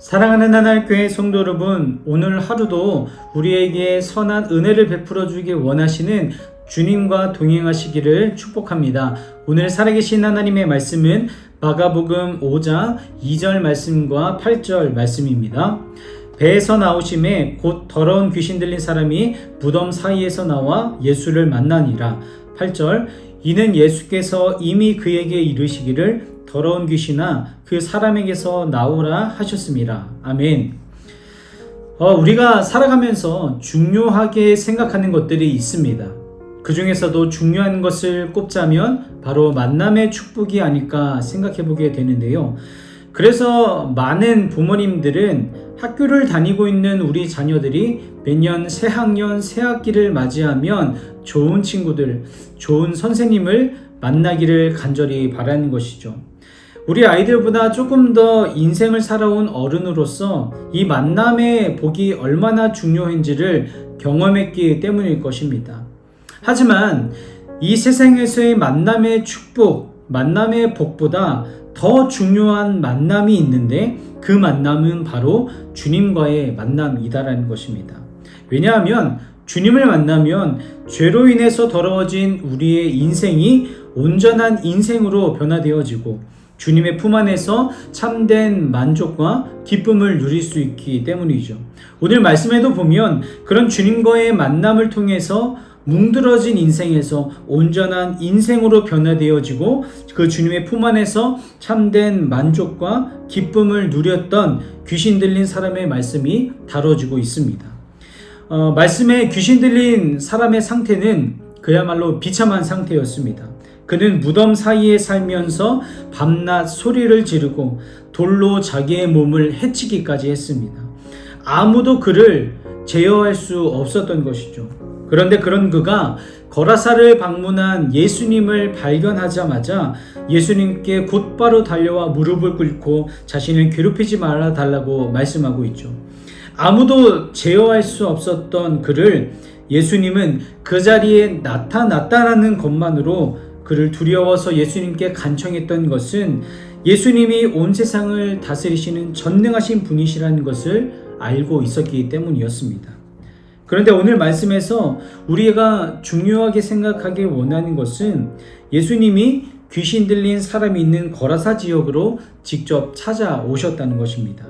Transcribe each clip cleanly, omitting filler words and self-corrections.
사랑하는 하나님교회 성도 여러분, 오늘 하루도 우리에게 선한 은혜를 베풀어 주길 원하시는 주님과 동행하시기를 축복합니다. 오늘 살아계신 하나님의 말씀은 마가복음 5장 2절 말씀과 8절 말씀입니다. 배에서 나오심에 곧 더러운 귀신 들린 사람이 무덤 사이에서 나와 예수를 만나니라. 8절, 이는 예수께서 이미 그에게 이르시기를 더러운 귀신아 그 사람에게서 나오라 하셨습니다. 아멘. 우리가 살아가면서 중요하게 생각하는 것들이 있습니다. 그 중에서도 중요한 것을 꼽자면 바로 만남의 축복이 아닐까 생각해 보게 되는데요. 그래서 많은 부모님들은 학교를 다니고 있는 우리 자녀들이 매년 새학년, 새학기를 맞이하면 좋은 친구들, 좋은 선생님을 만나기를 간절히 바라는 것이죠. 우리 아이들보다 조금 더 인생을 살아온 어른으로서 이 만남의 복이 얼마나 중요한지를 경험했기 때문일 것입니다. 하지만 이 세상에서의 만남의 축복, 만남의 복보다 더 중요한 만남이 있는데 그 만남은 바로 주님과의 만남이다라는 것입니다. 왜냐하면 주님을 만나면 죄로 인해서 더러워진 우리의 인생이 온전한 인생으로 변화되어지고 주님의 품 안에서 참된 만족과 기쁨을 누릴 수 있기 때문이죠. 오늘 말씀에도 보면 그런 주님과의 만남을 통해서 뭉들어진 인생에서 온전한 인생으로 변화되어지고 그 주님의 품 안에서 참된 만족과 기쁨을 누렸던 귀신 들린 사람의 말씀이 다뤄지고 있습니다. 말씀에 귀신 들린 사람의 상태는 그야말로 비참한 상태였습니다. 그는 무덤 사이에 살면서 밤낮 소리를 지르고 돌로 자기의 몸을 해치기까지 했습니다. 아무도 그를 제어할 수 없었던 것이죠. 그런데 그런 그가 거라사를 방문한 예수님을 발견하자마자 예수님께 곧바로 달려와 무릎을 꿇고 자신을 괴롭히지 말아 달라고 말씀하고 있죠. 아무도 제어할 수 없었던 그를 예수님은 그 자리에 나타났다라는 것만으로 그를 두려워서 예수님께 간청했던 것은 예수님이 온 세상을 다스리시는 전능하신 분이시라는 것을 알고 있었기 때문이었습니다. 그런데 오늘 말씀에서 우리가 중요하게 생각하기 원하는 것은 예수님이 귀신 들린 사람이 있는 거라사 지역으로 직접 찾아오셨다는 것입니다.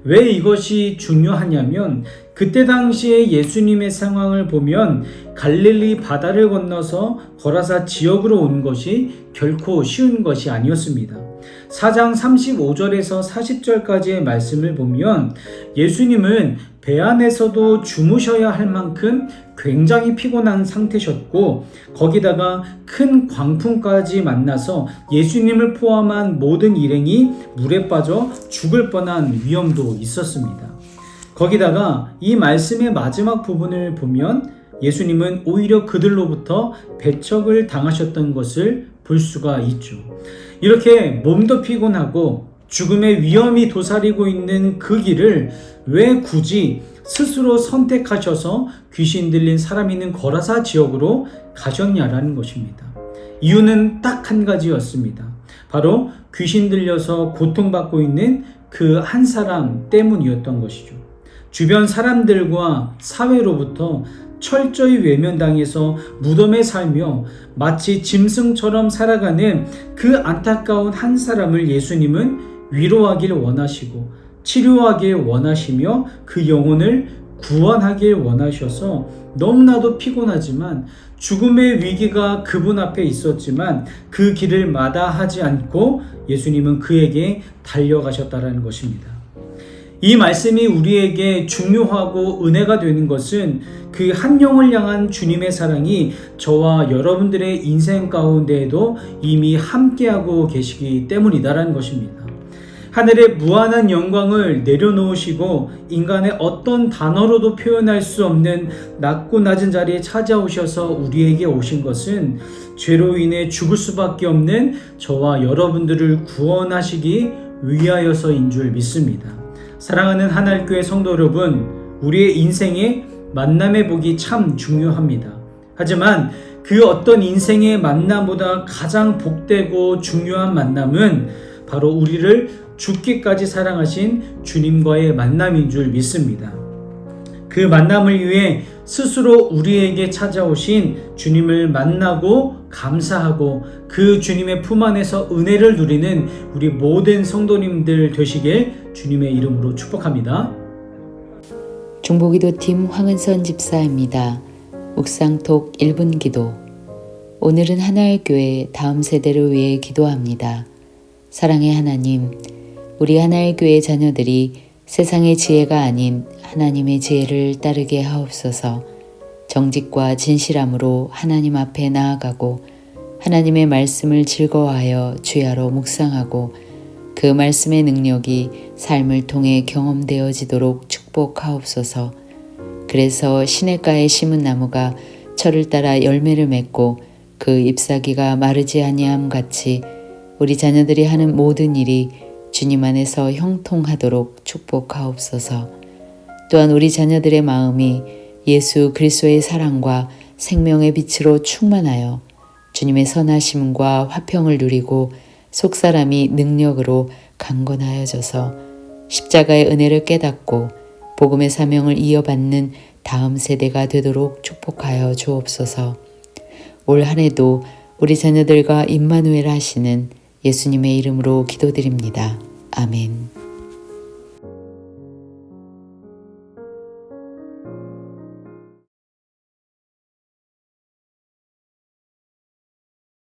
왜 이것이 중요하냐면 그때 당시에 예수님의 상황을 보면 갈릴리 바다를 건너서 거라사 지역으로 온 것이 결코 쉬운 것이 아니었습니다. 4장 35절에서 40절까지의 말씀을 보면 예수님은 배 안에서도 주무셔야 할 만큼 굉장히 피곤한 상태셨고 거기다가 큰 광풍까지 만나서 예수님을 포함한 모든 일행이 물에 빠져 죽을 뻔한 위험도 있었습니다. 거기다가 이 말씀의 마지막 부분을 보면 예수님은 오히려 그들로부터 배척을 당하셨던 것을 볼 수가 있죠. 이렇게 몸도 피곤하고 죽음의 위험이 도사리고 있는 그 길을 왜 굳이 스스로 선택하셔서 귀신 들린 사람이 있는 거라사 지역으로 가셨냐라는 것입니다. 이유는 딱 한 가지였습니다. 바로 귀신 들려서 고통받고 있는 그 한 사람 때문이었던 것이죠. 주변 사람들과 사회로부터 철저히 외면당해서 무덤에 살며 마치 짐승처럼 살아가는 그 안타까운 한 사람을 예수님은 위로하길 원하시고 치료하길 원하시며 그 영혼을 구원하길 원하셔서 너무나도 피곤하지만 죽음의 위기가 그분 앞에 있었지만 그 길을 마다하지 않고 예수님은 그에게 달려가셨다는 것입니다. 이 말씀이 우리에게 중요하고 은혜가 되는 것은 그 한 영을 향한 주님의 사랑이 저와 여러분들의 인생 가운데에도 이미 함께하고 계시기 때문이다라는 것입니다. 하늘의 무한한 영광을 내려놓으시고 인간의 어떤 단어로도 표현할 수 없는 낮고 낮은 자리에 찾아오셔서 우리에게 오신 것은 죄로 인해 죽을 수밖에 없는 저와 여러분들을 구원하시기 위하여서인 줄 믿습니다. 사랑하는 하나님교회 성도 여러분, 우리의 인생에 만남의 복이 참 중요합니다. 하지만 그 어떤 인생의 만남보다 가장 복되고 중요한 만남은 바로 우리를 죽기까지 사랑하신 주님과의 만남인 줄 믿습니다. 그 만남을 위해 스스로 우리에게 찾아오신 주님을 만나고 감사하고 그 주님의 품 안에서 은혜를 누리는 우리 모든 성도님들 되시길 주님의 이름으로 축복합니다. 중보기도팀 황은선 집사입니다. 묵상톡 1분 기도. 오늘은 하나의 교회 다음 세대를 위해 기도합니다. 사랑의 하나님, 우리 하나의 교회 자녀들이 세상의 지혜가 아닌 하나님의 지혜를 따르게 하옵소서. 정직과 진실함으로 하나님 앞에 나아가고 하나님의 말씀을 즐거워하여 주야로 묵상하고 그 말씀의 능력이 삶을 통해 경험되어지도록 축복하옵소서. 그래서 시냇가에 심은 나무가 철을 따라 열매를 맺고 그 잎사귀가 마르지 아니함 같이 우리 자녀들이 하는 모든 일이 주님 안에서 형통하도록 축복하옵소서. 또한 우리 자녀들의 마음이 예수 그리스도의 사랑과 생명의 빛으로 충만하여 주님의 선하심과 화평을 누리고 속사람이 능력으로 강건하여져서 십자가의 은혜를 깨닫고 복음의 사명을 이어받는 다음 세대가 되도록 축복하여 주옵소서. 올 한 해도 우리 자녀들과 임마누엘 하시는 예수님의 이름으로 기도드립니다. 아멘.